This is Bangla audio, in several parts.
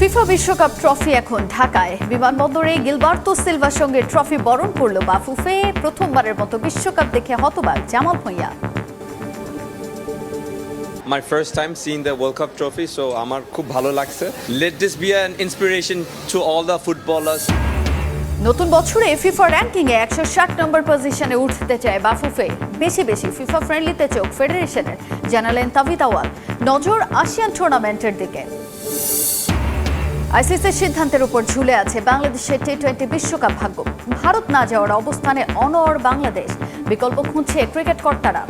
ফিফা বিশ্বকাপ ট্রফি এখন ঢাকায়। বিমানবন্দরে গিলবার্তো সিলভার সঙ্গে ট্রফি বরণ করল বাফুফে। প্রথমবারের মতো বিশ্বকাপ দেখে হতবাক Jamal Bhuiyan. My first time seeing the World Cup trophy, so আমার খুব ভালো লাগছে. Let this be an inspiration to all the footballers. নতুন বছরে ফিফা র্যাঙ্কিংয়ে 160 নম্বর পজিশনে উঠতে চায় বাফুফে। বেশি বেশি ফিফা ফ্রেন্ডলিতে চোখ ফেডারেশনের, জানালেন তাবিথ আওয়াল। নজর আসিয়ান টুর্নামেন্টের দিকে। আইসিসির সিদ্ধান্তের উপর ঝুলে আছে বাংলাদেশের টি-20 বিশ্বকাপ ভাগ্য। ভারত না যাওয়ার অবস্থানে অনড় বাংলাদেশ, বিকল্প খুঁজছে ক্রিকেট কর্তারা।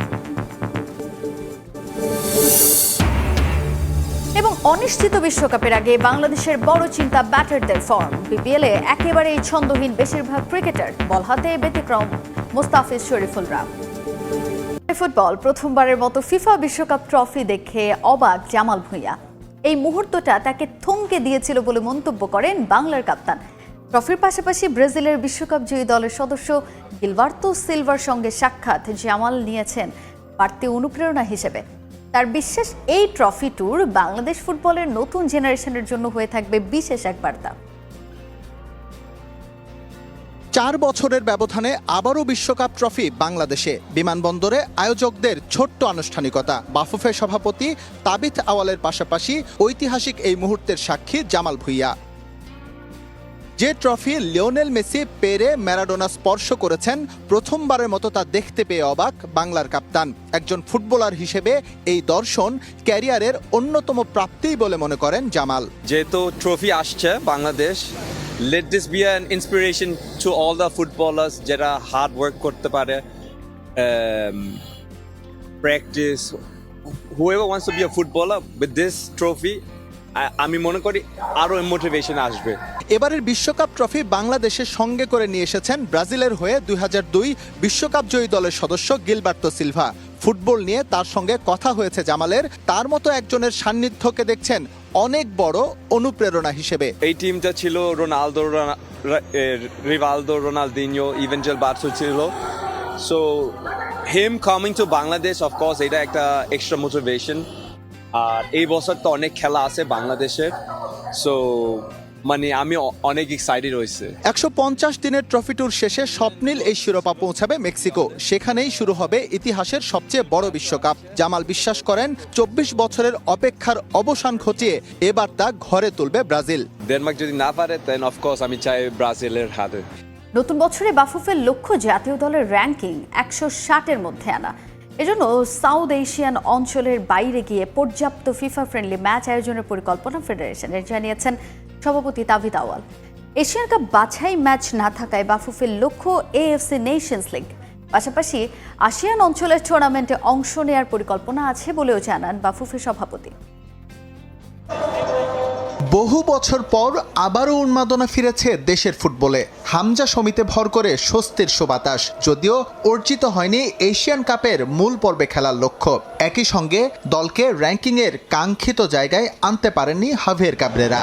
এবং অনিশ্চিত বিশ্বকাপের আগে বাংলাদেশের বড় চিন্তা ব্যাটারদের ফর্ম। বিপিএলে একেবারেই ছন্দহীন বেশিরভাগ ক্রিকেটার, বল হাতে ব্যতিক্রম মুস্তাফিজ শরীফুলরা। ফুটবল প্রথমবারের মতো ফিফা বিশ্বকাপ ট্রফি দেখে অবাক জামাল ভুঁইয়া। এই মুহূর্তটা তাকে থমকে দিয়েছিল বলে মন্তব্য করেন বাংলার কাপ্তান। ট্রফির পাশাপাশি ব্রাজিলের বিশ্বকাপ জয়ী দলের সদস্য গিলবার্তো সিলভার সঙ্গে সাক্ষাৎ জামাল নিয়েছেন বাড়তি অনুপ্রেরণা হিসেবে। তার বিশ্বাস, এই ট্রফি ট্যুর বাংলাদেশ ফুটবলের নতুন জেনারেশনের জন্য হয়ে থাকবে বিশেষ এক বার্তা। 4 বছরের ব্যবধানে আবারও বিশ্বকাপ ট্রফি বাংলাদেশে। বিমানবন্দরে আয়োজকদের ছোট্ট আনুষ্ঠানিকতা। বাফুফে সভাপতি তাবিথ আওয়ালের পাশাপাশি ঐতিহাসিক এই মুহূর্তের সাক্ষী জামাল ভুঁইয়া। যে ট্রফি লিওনেল মেসি, পেরে, ম্যারাডোনা স্পর্শ করেছেন, প্রথমবারের মতো তা দেখতে পেয়ে অবাক বাংলার কাপ্তান। একজন ফুটবলার হিসেবে এই দর্শন ক্যারিয়ারের অন্যতম প্রাপ্তিই বলে মনে করেন জামাল। যেহেতু ট্রফি আসছে Bangladesh, let this be an inspiration to all the footballers যারা হার্ড ওয়ার্ক করতে পারে, practice, whoever wants to be a footballer with this trophy, আমি মনে করি আরো মোটিভেশন আসবে। এবারের বিশ্বকাপ ট্রফি বাংলাদেশের সঙ্গে করে নিয়ে এসেছেন ব্রাজিলের হয়ে 2002 বিশ্বকাপ জয়ী দলের সদস্য গিলবার্তো সিলভা। ফুটবল নিয়ে তার সঙ্গে কথা হয়েছে জামালের। তার মতো একজনের সান্নিধ্যকে দেখছেন অনেক বড় অনুপ্রেরণা হিসেবে। এই টিমটা ছিল Ronaldo, Rivaldo, Ronaldinho, even Gilberto ছিল। So him coming to Bangladesh, of course এটা একটা এক্সট্রা মোটিভেশন। আর এই বছর তো অনেক খেলা আছে বাংলাদেশের, সো মানে আমি অনেক এক্সাইটেড হয়েছে। 150 দিনের ট্রফি ট্যুর শেষে স্বপ্নিল এই শিরোপা পৌঁছাবে মেক্সিকো। সেখানেই শুরু হবে ইতিহাসের সবচেয়ে বড় বিশ্বকাপ। জামাল বিশ্বাস করেন 24 বছরের অপেক্ষার অবসান ঘটিয়ে এবার তা ঘরে তুলবে ব্রাজিল। ডেনমার্ক যদি না পারে, দেন অফকোর্স আমি চাই ব্রাজিলের হাতে। নতুন বছরে বাফুফের লক্ষ্য জাতীয় দলের র্যাঙ্কিং 160-এর মধ্যে আনা। এজন্য সাউথ এশিয়ান অঞ্চলের বাইরে গিয়ে পর্যাপ্ত ফিফা ফ্রেন্ডলি ম্যাচ আয়োজনের পরিকল্পনা ফেডারেশনের, জানিয়েছেন সভাপতি তাবিথ আওয়াল। এশিয়ান কাপ বাছাই ম্যাচ না থাকায় বাফুফের লক্ষ্য এএফসি নেশনস লিগ। পাশাপাশি আসিয়ান অঞ্চলের টুর্নামেন্টে অংশ নেওয়ার পরিকল্পনা আছে বলেও জানান বাফুফে সভাপতি। বহু বছর পর আবারও উন্মাদনা ফিরেছে দেশের ফুটবলে। হামজা সমিতে ভর করে স্বস্তির সুবাতাস। যদিও অর্জিত হয়নি এশিয়ান কাপের মূল পর্বে খেলার লক্ষ্য। একই সঙ্গে দলকে র্যাঙ্কিংয়ের কাঙ্ক্ষিত জায়গায় আনতে পারেননি হাভিয়ের কাবরেরা।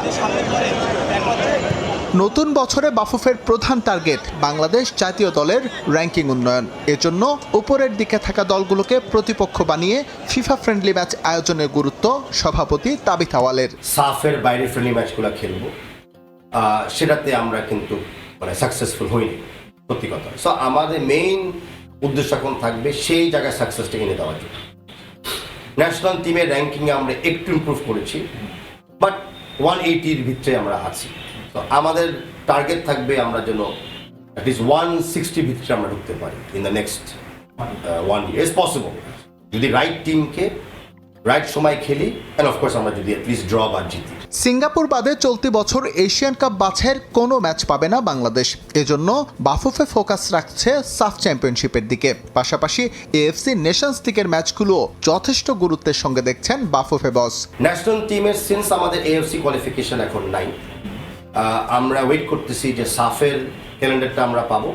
নতুন বছরে বাফুফের প্রধান টার্গেট বাংলাদেশ জাতীয় দলের র্যাঙ্কিং উন্নয়ন। এজন্য উপরের দিকে থাকা দলগুলোকে প্রতিপক্ষ বানিয়ে ফিফা ফ্রেন্ডলি ম্যাচ আয়োজনের গুরুত্ব সভাপতি তাবিথ আওয়ালের। সাফের বাইরে ফ্রেন্ডলি ম্যাচগুলো খেলবো, সেটাতে আমরা কিন্তু সাকসেসফুল হইনি সত্যি কথা। সো আমাদের মেইন উদ্দেশ্য এখন থাকবে সেই জায়গায় সাকসেসটা এনে দেওয়ার জন্য। ন্যাশনাল টিমের র্যাঙ্কিংয়ে আমরা একটু ইমপ্রুভ করেছি, বাট 180-র ভিতরে আমরা আছি। তো আমাদের টার্গেট থাকবে আমরা যেন অ্যাটলিস্ট 160 ভিতরে আমরা ঢুকতে পারি in the next 1 year is possible, যদি রাইট টিমকে রাইট সময় খেলি, অ্যান্ড অফকোর্স আমরা যদি অ্যাটলিস্ট ড্র বা জিতি। সিঙ্গাপুর বাদে চলতি বছর এশিয়ান কাপ বাছাইয়ের কোনো ম্যাচ পাবে না বাংলাদেশ। এজন্য বাফুফে ফোকাস রাখছে সাফ চ্যাম্পিয়নশিপের দিকে। পাশাপাশি এএফসি নেশনস লিগের ম্যাচগুলো যথেষ্ট গুরুত্বের সঙ্গে দেখছেন বাফুফে বস। ন্যাশনাল টিমের সিন্স আমাদের এএফসি কোয়ালিফিকেশন এখন নাই, আমরা ওয়েট করতেছি যে সাফের ক্যালেন্ডারটা আমরা পাবো।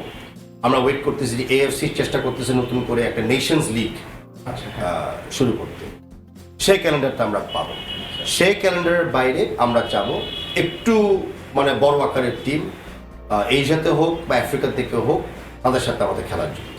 আমরা ওয়েট করতেছি যে এএফসি চেষ্টা করতেছে নতুন করে একটা নেশনস লিগ শুরু করতে, সেই ক্যালেন্ডারটা আমরা পাবো। সেই ক্যালেন্ডারের বাইরে আমরা চাবো একটু বড় আকারের টিম এশিয়াতে হোক বা আফ্রিকার থেকে হোক, তাদের সাথে আমাদের খেলার জন্য।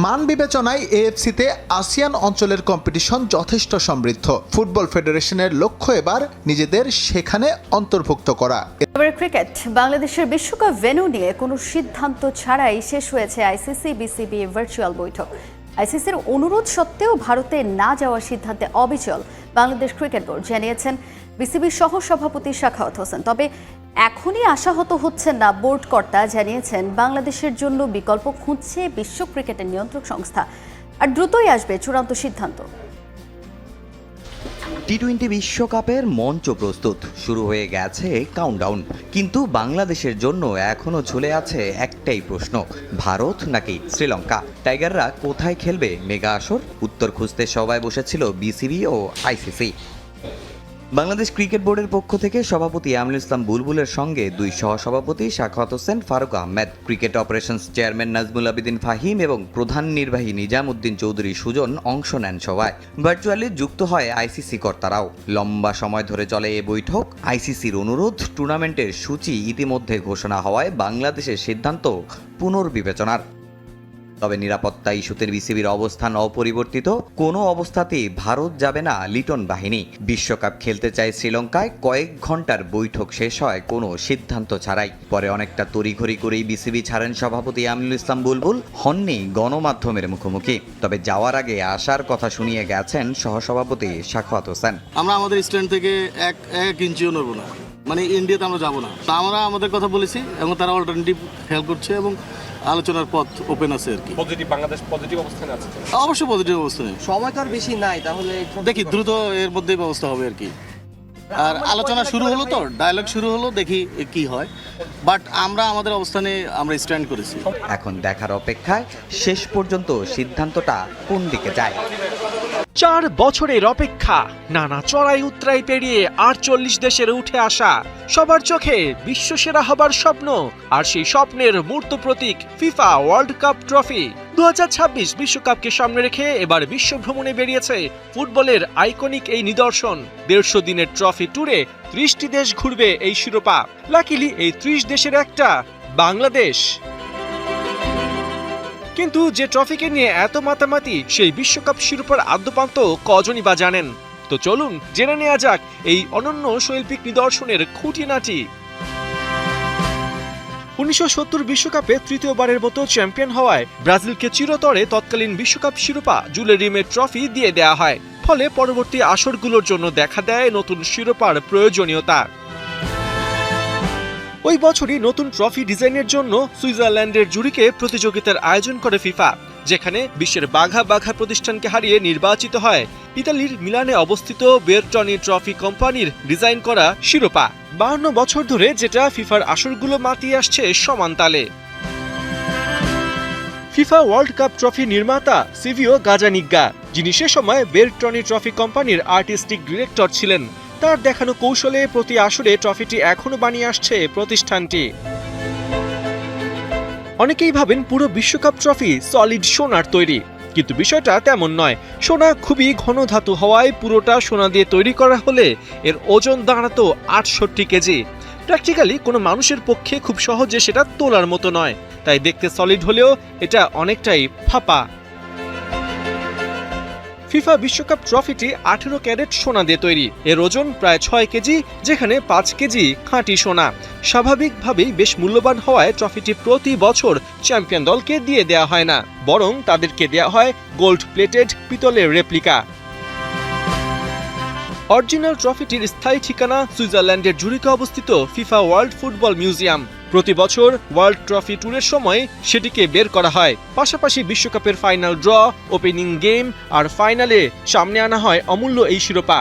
মান বিবেচনায় এএফসিতে আসিয়ান অঞ্চলের কম্পিটিশন যথেষ্ট সমৃদ্ধ। ফুটবল ফেডারেশনের লক্ষ্য এবার নিজেদের সেখানে অন্তর্ভুক্ত করা। এবারে ক্রিকেট। বাংলাদেশের বিশ্বকাপ ভেন্যু নিয়ে কোনো সিদ্ধান্ত ছাড়াই শেষ হয়েছে আইসিসি বিসিবি ভার্চুয়াল বৈঠক। আইসিসির অনুরোধ সত্ত্বেও ভারতে না যাওয়ার সিদ্ধান্তে অবিচল বাংলাদেশ ক্রিকেট বোর্ড, জানিয়েছেন বিসিবির সহ সভাপতি সাখাওয়াত হোসেন। তবে এখনই আশাহত হচ্ছেন না বোর্ড কর্তা, জানিয়েছেন বাংলাদেশের জন্য বিকল্প খুঁজছে বিশ্ব ক্রিকেটের নিয়ন্ত্রক সংস্থা, আর দ্রুতই আসবে চূড়ান্ত সিদ্ধান্ত। টি-20 বিশ্বকাপের মঞ্চ প্রস্তুত, শুরু হয়ে গেছে কাউন্টডাউন, কিন্তু বাংলাদেশের জন্য এখনো ঝুলে আছে একটাই প্রশ্ন, ভারত নাকি শ্রীলঙ্কা? টাইগাররা কোথায় খেলবে মেগা আসর? উত্তর খুঁজতে সবাই বসেছিল বিসিবি ও আইসিসি। বাংলাদেশ ক্রিকেট বোর্ডের পক্ষ থেকে সভাপতি আমিনুল ইসলাম বুলবুলের সঙ্গে দুই সহসভাপতি Sakhawat Hossain, Faruque Ahmed, cricket operations chairman Nazmul Abedin Fahim এবং প্রধান নির্বাহী নিজামুদ্দিন চৌধুরী সুজন অংশ নেন সভায়। ভার্চুয়ালি যুক্ত হয় আইসিসি কর্তারাও। লম্বা সময় ধরে চলে এ বৈঠক। আইসিসির অনুরোধ, টুর্নামেন্টের সূচি ইতিমধ্যে ঘোষণা হওয়ায় বাংলাদেশের সিদ্ধান্ত পুনর্বিবেচনার। তবে নিরাপত্তা ইস্যুতে বিসিবির অবস্থান অপরিবর্তিত, কোনো অবস্থাতেই ভারত যাবে না লিটন বাহিনী। বিশ্বকাপ খেলতে চায় শ্রীলঙ্কায়। কয়েক ঘন্টার বৈঠক শেষ হয় কোনো সিদ্ধান্ত ছাড়াই। পরে অনেকটা তড়িঘড়ি করেই বিসিবি ছাড়েন সভাপতি আমিনুল ইসলাম বুলবুল, হননি গণমাধ্যমের মুখোমুখি। তবে যাওয়ার আগে আসার কথা শুনিয়ে গেছেন সহসভাপতি সাখাওয়াত হোসেন। আমরা আমাদের স্ট্যান্ড থেকে এক ইঞ্চিও নড়ব না, মানে ইন্ডিয়াতে আমরা যাব না। তা আমরা আমাদের কথা বলেছি এবং তারা অল্টারনেটিভ খেয়াল করছে এবং আলোচনার পথ ওপেন আছে আর কি। বাংলাদেশ পজিটিভ অবস্থানে আছে, অবশ্যই পজিটিভ অবস্থানে। সময় তো আর বেশি নাই, তাহলে দেখি দ্রুত এর মধ্যেই ব্যবস্থা হবে আর কি। আর আলোচনা শুরু হলো, তো ডায়ালগ শুরু হলো, দেখি কি হয়। বাট আমরা আমাদের অবস্থানে আমরা স্ট্যান্ড করেছি। এখন দেখার অপেক্ষায় শেষ পর্যন্ত সিদ্ধান্তটা কোন দিকে যায়। 4 বছরের অপেক্ষা, নানা চড়াই উতরাই পেরিয়ে 48 দেশের উঠে আসা, সবার চোখে বিশ্বসেরা হবার স্বপ্ন, আর সেই স্বপ্নের মূর্ত প্রতীক ফিফা ওয়ার্ল্ড কাপ ট্রফি। 2026 বিশ্বকাপকে সামনে রেখে এবার বিশ্ব ভ্রমণে বেরিয়েছে ফুটবলের আইকনিক এই নিদর্শন। 150 দিনের ট্রফি ট্যুরে 30টি দেশ ঘুরবে এই শিরোপা। লাকিলি এই 30 দেশের একটা বাংলাদেশ। কিন্তু যে ট্রফিকে নিয়ে এত মাতামাতি, সেই বিশ্বকাপ শিরোপার আদ্যপান্ত কজনই বা জানেন? তো চলুন জেনে নেওয়া যাক এই অনন্য শৈল্পিক নিদর্শনের খুঁটিনাটি। 1970 বিশ্বকাপে তৃতীয়বারের মতো চ্যাম্পিয়ন হওয়ায় ব্রাজিলকে চিরতরে তৎকালীন বিশ্বকাপ শিরোপা জুলে রিমের ট্রফি দিয়ে দেয়া হয়। ফলে পরবর্তী আসরগুলোর জন্য দেখা দেয় নতুন শিরোপার প্রয়োজনীয়তা। ওই বছরই নতুন ট্রফি ডিজাইনের জন্য সুইজারল্যান্ডের জুরিকে প্রতিযোগিতার আয়োজন করে ফিফা, যেখানে বিশ্বের বাঘা বাঘা প্রতিষ্ঠানকে হারিয়ে নির্বাচিত হয় ইতালির মিলানে অবস্থিত বেরটনি ট্রফি কোম্পানির ডিজাইন করা শিরোপা। 52 বছর ধরে যেটা ফিফার আসরগুলো মাতিয়ে আসছে সমান তালে। ফিফা ওয়ার্ল্ড কাপ ট্রফি নির্মাতা সিভিও গাজানিগা, যিনি সে সময় বেরটনি ট্রফি কোম্পানির আর্টিস্টিক ডিরেক্টর ছিলেন, তার দেখানো কৌশলে প্রতি আসরে ট্রফিটি এখনো বানিয়ে আসছে প্রতিষ্ঠানটি। অনেকেই ভাবেন পুরো বিশ্বকাপ ট্রফি সলিড সোনার তৈরি, কিন্তু বিষয়টা তেমন নয়। সোনা খুবই ঘন ধাতু হওয়ায় পুরোটা সোনা দিয়ে তৈরি করা হলে এর ওজন দাঁড়াতো 68 কেজি। প্র্যাকটিক্যালি কোনো মানুষের পক্ষে খুব সহজে সেটা তোলার মতো নয়, তাই দেখতে সলিড হলেও এটা অনেকটাই ফাঁপা। ফিফা বিশ্বকাপ ট্রফিটি 18 ক্যারেট সোনা দিয়ে তৈরি। এর ওজন প্রায় 6 কেজি, যেখানে 5 কেজি খাঁটি সোনা। স্বাভাবিকভাবেই বেশ মূল্যবান হওয়ায় ট্রফিটি প্রতি বছর চ্যাম্পিয়ন দলকে দিয়ে দেওয়া হয় না, বরং তাদেরকে দেওয়া হয় গোল্ড প্লেটেড পিতলের রেপ্লিকা। অরিজিনাল ট্রফিটির স্থায়ী ঠিকানা সুইজারল্যান্ডের জুরিকে অবস্থিত ফিফা ওয়ার্ল্ড ফুটবল মিউজিয়াম। প্রতি বছর ওয়ার্ল্ড ট্রফি ট্যুরের সময় সেটিকে বের করা হয়। পাশাপাশি বিশ্বকাপের ফাইনাল ড্র, ওপেনিং গেম আর ফাইনালে সামনে আনা হয় অমূল্য এই শিরোপা।